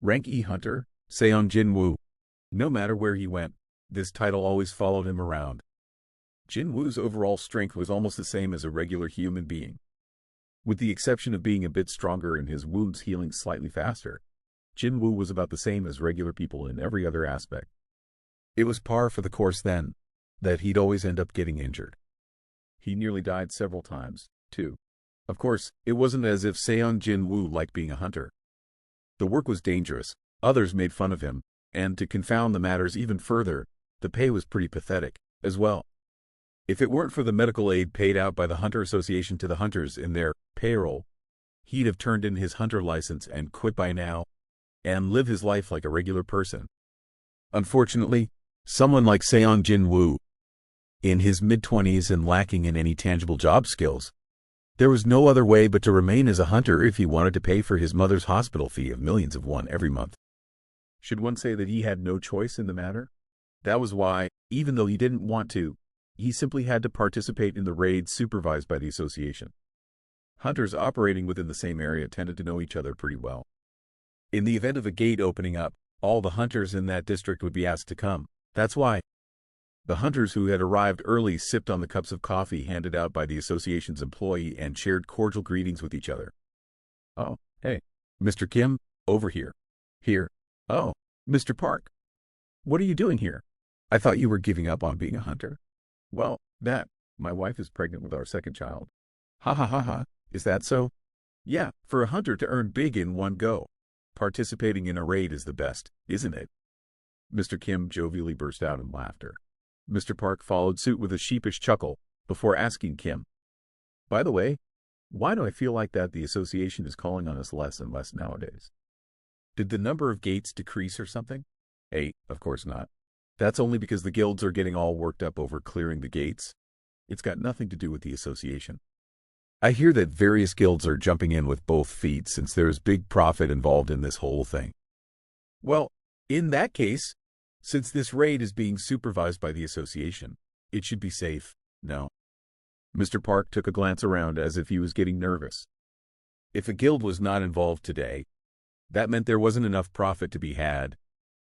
Rank E Hunter, Seong Jin-woo. No matter where he went, this title always followed him around. Jin-woo's overall strength was almost the same as a regular human being. With the exception of being a bit stronger and his wounds healing slightly faster, Jin-woo was about the same as regular people in every other aspect. It was par for the course then, that he'd always end up getting injured. He nearly died several times, too. Of course, it wasn't as if Seong Jin-woo liked being a hunter. The work was dangerous, others made fun of him, and to confound the matters even further, the pay was pretty pathetic, as well. If it weren't for the medical aid paid out by the Hunter Association to the hunters in their payroll, he'd have turned in his hunter license and quit by now, and live his life like a regular person. Unfortunately, someone like Seong Jin-woo, in his mid-20s and lacking in any tangible job skills, there was no other way but to remain as a hunter if he wanted to pay for his mother's hospital fee of millions of won every month. Should one say that he had no choice in the matter? That was why, even though he didn't want to, he simply had to participate in the raids supervised by the association. Hunters operating within the same area tended to know each other pretty well. In the event of a gate opening up, all the hunters in that district would be asked to come. That's why the hunters who had arrived early sipped on the cups of coffee handed out by the association's employee and shared cordial greetings with each other. "Oh, hey, Mr. Kim, over here." "Here." "Oh, Mr. Park. What are you doing here? I thought you were giving up on being a hunter." "Well, my wife is pregnant with our second child." "Ha ha ha ha, is that so?" "Yeah, for a hunter to earn big in one go, participating in a raid is the best, isn't it?" Mr. Kim jovially burst out in laughter. Mr. Park followed suit with a sheepish chuckle, before asking Kim, "By the way, why do I feel like that the association is calling on us less and less nowadays? Did the number of gates decrease or something?" "Hey, of course not. That's only because the guilds are getting all worked up over clearing the gates. It's got nothing to do with the association. I hear that various guilds are jumping in with both feet since there's big profit involved in this whole thing." "Well, in that case, since this raid is being supervised by the association, it should be safe, no?" Mr. Park took a glance around as if he was getting nervous. If a guild was not involved today, that meant there wasn't enough profit to be had,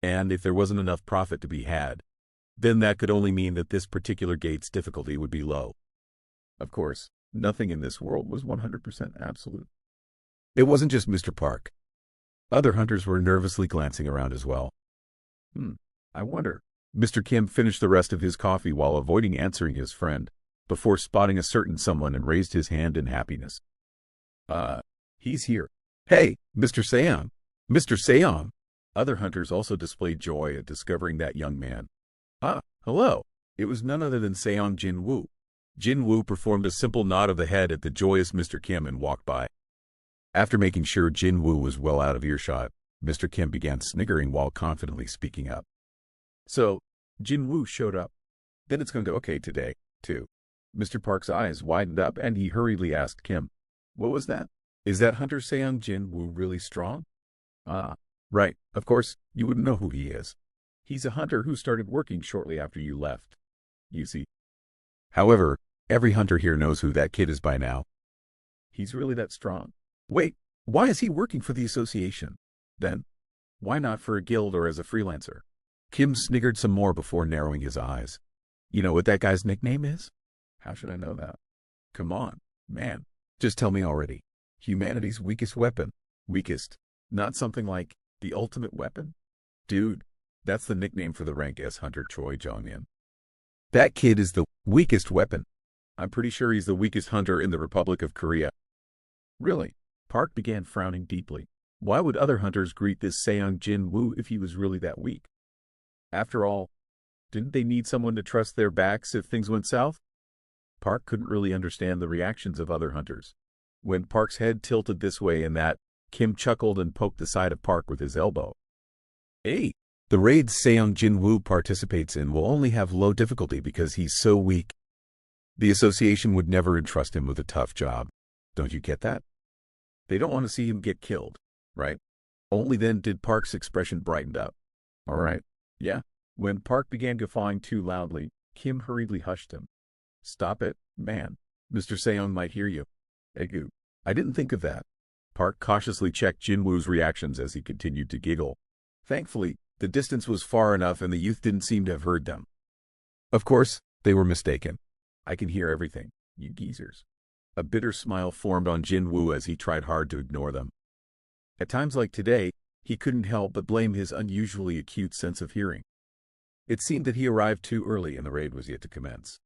and if there wasn't enough profit to be had, then that could only mean that this particular gate's difficulty would be low. Of course, nothing in this world was 100% absolute. It wasn't just Mr. Park. Other hunters were nervously glancing around as well. I wonder. Mr. Kim finished the rest of his coffee while avoiding answering his friend, before spotting a certain someone and raised his hand in happiness. He's here. "Hey, Mr. Seong! Mr. Seong!" Other hunters also displayed joy at discovering that young man. Hello. It was none other than Seong Jin-woo. Jin-woo performed a simple nod of the head at the joyous Mr. Kim and walked by. After making sure Jin-woo was well out of earshot, Mr. Kim began sniggering while confidently speaking up. "So, Jin-woo showed up. Then it's going to okay today, too." Mr. Park's eyes widened up and he hurriedly asked Kim, "What was that? Is that Hunter Seong Jin-woo really strong?" Right. Of course, you wouldn't know who he is. He's a hunter who started working shortly after you left. You see. However, every hunter here knows who that kid is by now. He's really that strong. Wait, why is he working for the association? Then, why not for a guild or as a freelancer?" Kim sniggered some more before narrowing his eyes. "You know what that guy's nickname is?" "How should I know that?" "Come on, man. Just tell me already. Humanity's weakest weapon. Weakest. Not something like the ultimate weapon? Dude, that's the nickname for the rank S hunter Choi Jong-in. That kid is the weakest weapon. I'm pretty sure he's the weakest hunter in the Republic of Korea." "Really?" Park began frowning deeply. Why would other hunters greet this Seong Jin-woo if he was really that weak? After all, didn't they need someone to trust their backs if things went south? Park couldn't really understand the reactions of other hunters. When Park's head tilted this way and that, Kim chuckled and poked the side of Park with his elbow. "Hey, the raids Seong Jin-woo participates in will only have low difficulty because he's so weak. The association would never entrust him with a tough job. Don't you get that? They don't want to see him get killed, right?" Only then did Park's expression brighten up. "All right, yeah." When Park began guffawing too loudly, Kim hurriedly hushed him. "Stop it, man. Mr. Seong might hear you." "Egu, I didn't think of that. Park cautiously checked Jinwoo's reactions as he continued to giggle. Thankfully, the distance was far enough and the youth didn't seem to have heard them. Of course, they were mistaken. I can hear everything, you geezers. A bitter smile formed on Jinwoo as he tried hard to ignore them. At times like today, he couldn't help but blame his unusually acute sense of hearing. It seemed that he arrived too early and the raid was yet to commence.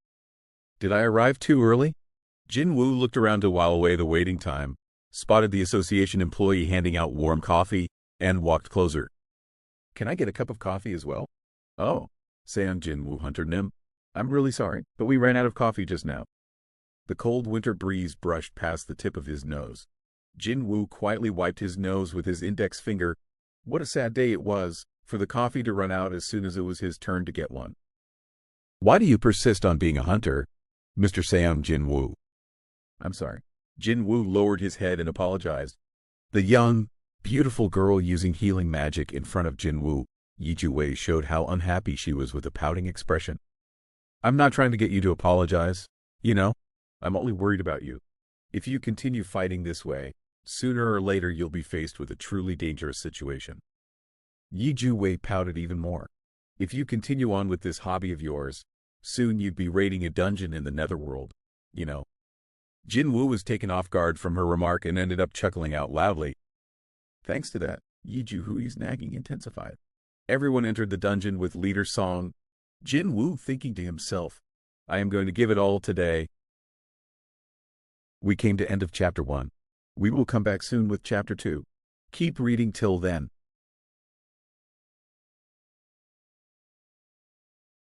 Did I arrive too early? Jinwoo looked around to while away the waiting time, spotted the association employee handing out warm coffee, and walked closer. Can I get a cup of coffee as well? Oh, Seong Jinwoo Hunter Nim. I'm really sorry, but we ran out of coffee just now. The cold winter breeze brushed past the tip of his nose. Jinwoo quietly wiped his nose with his index finger. What a sad day it was, for the coffee to run out as soon as it was his turn to get one. Why do you persist on being a hunter, Mr. Seong Jinwoo? I'm sorry. Jinwoo lowered his head and apologized. The young, beautiful girl using healing magic in front of Jinwoo, Yiju showed how unhappy she was with a pouting expression. I'm not trying to get you to apologize. You know, I'm only worried about you. If you continue fighting this way, sooner or later you'll be faced with a truly dangerous situation. Yiju pouted even more. If you continue on with this hobby of yours, soon you'd be raiding a dungeon in the netherworld, you know. Jinwoo was taken off guard from her remark and ended up chuckling out loudly. Thanks to that, Yiju's nagging intensified. Everyone entered the dungeon with leader Song. Jinwoo thinking to himself, I am going to give it all today. We came to end of chapter 1. We will come back soon with chapter 2. Keep reading till then.